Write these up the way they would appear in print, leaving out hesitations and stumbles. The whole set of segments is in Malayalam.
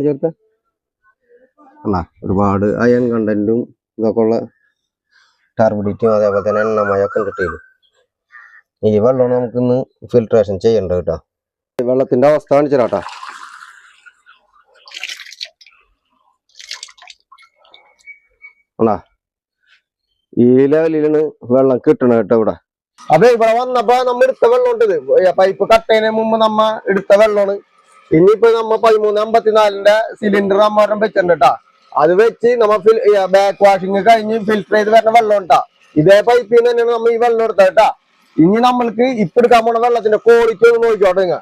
ചേർത്ത ഒരുപാട് അയൺ കണ്ടന്റും ഇതൊക്കെ ഉള്ള ടർബിഡിറ്റിയും അതേപോലെ തന്നെ എണ്ണമയൊക്കെ കിട്ടിയില്ല. ഈ വെള്ളമാണ് നമുക്കിന്ന് ഫിൽട്രേഷൻ ചെയ്യേണ്ടത് കേട്ടോ. വെള്ളത്തിന്റെ അവസ്ഥ കാണിച്ചാട്ടാ. ഈ ലെവലിലാണ് വെള്ളം കിട്ടണത് കേട്ടോ ഇവിടെ. അപ്പൊ ഇവിടെ വന്നപ്പോ നമ്മ എടുത്ത വെള്ളം ഉണ്ട്. പൈപ്പ് കട്ടതിന് മുമ്പ് നമ്മ എടുത്ത വെള്ളമാണ്. ഇനിയിപ്പോ നമ്മ 1354-ന്റെ സിലിണ്ടർ നമ്മ വെച്ചിട്ടുണ്ട് കേട്ടാ. അത് വെച്ച് നമ്മ ബാക്ക് വാഷിങ് കഴിഞ്ഞ് ഫിൽറ്റർ ചെയ്ത് വരുന്ന വെള്ളം ഉണ്ടാ. ഇതേ പൈപ്പിൽ നിന്ന് തന്നെയാണ് നമ്മ ഈ വെള്ളം എടുത്തത് കേട്ടാ. ഇനി നമ്മൾക്ക് ഇപ്പൊ എടുക്കാൻ പോണ വെള്ളത്തിന്റെ ക്വാളിറ്റി ഒന്ന് നോക്കിക്കോട്ടെ നിങ്ങ.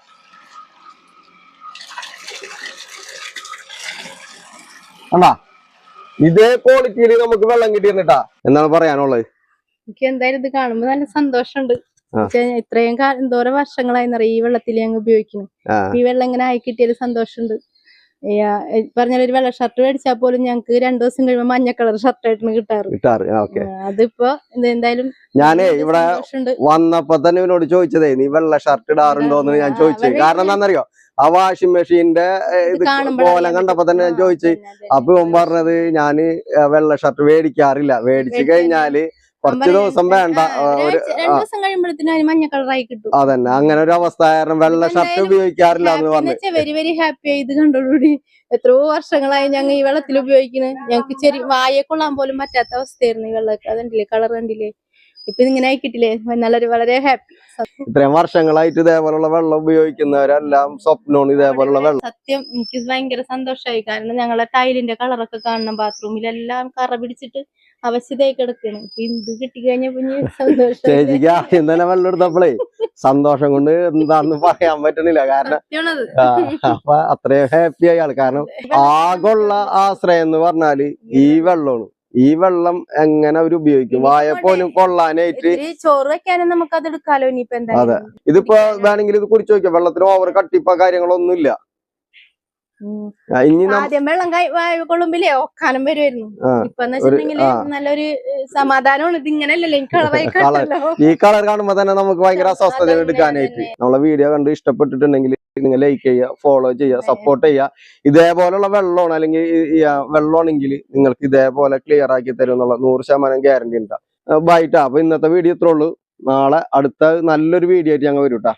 അണ്ണാ ഇതേ ക്വാളിറ്റിയിൽ നമുക്ക് വെള്ളം കിട്ടിയിരുന്നിട്ടാ. എന്താണ് പറയാനുള്ളത്? എനിക്ക് എന്തായാലും ഇത് കാണുമ്പോ നല്ല സന്തോഷമുണ്ട്. ഇത്രയും എന്തോരം വർഷങ്ങളായിന്നറിയാം ഈ വെള്ളത്തിൽ ഞങ്ങൾ ഉപയോഗിക്കുന്നു. ഈ വെള്ളം ഇങ്ങനെ ആയി കിട്ടിയൊരു സന്തോഷമുണ്ട്. പറഞ്ഞാൽ ഒരു വെള്ള ഷർട്ട് മേടിച്ചാൽ പോലും ഞങ്ങക്ക് 2 ദിവസം കഴിയുമ്പോ മഞ്ഞ കളർ ഷർട്ട് ആയിട്ടാണ് കിട്ടാറ്. അതിപ്പോ എന്തായാലും ഞാനേ ഇവിടെ വന്നപ്പോ തന്നെ ഇവനോട് ചോദിച്ചതേ നീ വെള്ള ഷർട്ട് ഇടാറുണ്ടോന്ന് ഞാൻ ചോദിച്ചു. കാരണം എന്താണെന്നറിയോ, ആ വാഷിംഗ് മെഷീന്റെ ഇത് പോലെ കണ്ടപ്പോ തന്നെ ഞാൻ ചോദിച്ചു. അപ്പൊ ഇവൻ പറഞ്ഞത് ഞാന് വെള്ള ഷർട്ട് മേടിക്കാറില്ല, മേടിച്ചു കഴിഞ്ഞാല് കുറച്ച് ദിവസം വേണ്ട, മഞ്ഞ കളറായി കിട്ടും. അതന്നെ, അങ്ങനെ ഒരു അവസ്ഥ കാരണം വെള്ള ഷർട്ട് ഉപയോഗിക്കാറില്ല എന്ന് പറഞ്ഞു. വെരി വെരി ഹാപ്പി ആയി ഇത് കണ്ടോടുകൂടി. എത്രയോ വർഷങ്ങളായി ഞങ്ങൾ ഈ വെള്ളത്തിൽ ഉപയോഗിക്കുന്നത്. ഞങ്ങക്ക് ചെറിയ വായെ കൊള്ളാൻ പോലും പറ്റാത്ത അവസ്ഥയായിരുന്നു ഈ വെള്ളമൊക്കെ. അതുണ്ടില്ലേ, കളർ കണ്ടില്ലേ, ഇപ്പൊ ഇങ്ങനെ ആയിക്കിട്ടില്ലേ, വളരെ ഹാപ്പി. ഇത്രയും വർഷങ്ങളായിട്ട് ഇതേപോലുള്ള വെള്ളം ഉപയോഗിക്കുന്നവരെല്ലാം സ്വപ്നമാണ് ഇതേപോലുള്ള വെള്ളം. സത്യം എനിക്ക് ഭയങ്കര സന്തോഷമായി. കാരണം ഞങ്ങളെ ടൈലിന്റെ കളറൊക്കെ കാണണം, ബാത്റൂമിലെല്ലാം കറ പിടിച്ചിട്ട് അവശതയായി കിടക്കണം. ഇത് കിട്ടിക്കഴിഞ്ഞപ്പോ സന്തോഷം. ചേച്ചിക്ക് ആദ്യം തന്നെ വെള്ളം എടുത്തപ്പോഴേ സന്തോഷം കൊണ്ട് എന്താന്ന് പറയാൻ പറ്റണില്ല. കാരണം അപ്പൊ അത്രയും ഹാപ്പി ആയി ആള്. കാരണം ആകെയുള്ള ആശ്രയം എന്ന് പറഞ്ഞാല് ഈ വെള്ളമാണ്. ഈ വെള്ളം എങ്ങനെ അവർ ഉപയോഗിക്കും, വായപ്പോലും കൊള്ളാനായിട്ട്. ചോറ് വെക്കാനും നമുക്ക് അത് എടുക്കാലോ ഇനിയിപ്പോ. അതെ, ഇതിപ്പോ വേണമെങ്കിൽ ഇത് കുടിച്ചു നോക്കിയാൽ വെള്ളത്തിന് ഓവർ കട്ടിപ്പ കാര്യങ്ങളൊന്നും ഇല്ല. ആദ്യം വെള്ളം കൊള്ളുമ്പില്ലേ ഒക്കാനം വരുമായിരുന്നു. ഇപ്പൊ നല്ലൊരു സമാധാനമാണ്. ഇത് ഇങ്ങനെയല്ലല്ലോ ഈ കളർ കാണുമ്പോ തന്നെ നമുക്ക് ഭയങ്കര അസ്വസ്ഥത എടുക്കാനായിട്ട്. നമ്മളെ വീഡിയോ കണ്ട് ഇഷ്ടപ്പെട്ടിട്ടുണ്ടെങ്കിൽ നിങ്ങൾ ലൈക്ക് ചെയ്യുക, ഫോളോ ചെയ്യുക, സപ്പോർട്ട് ചെയ്യുക. ഇതേപോലുള്ള വെള്ളമാണ് അല്ലെങ്കിൽ വെള്ളമാണെങ്കിൽ നിങ്ങൾക്ക് ഇതേപോലെ ക്ലിയർ ആക്കി തരും എന്നുള്ള 100% ഗ്യാരണ്ടി ഉണ്ടാ. ബൈറ്റാ. അപ്പൊ ഇന്നത്തെ വീഡിയോ ഇത്രേ ഉള്ളൂ. നാളെ അടുത്ത നല്ലൊരു വീഡിയോ ആയിട്ട് ഞങ്ങൾ വരും കേട്ടാ.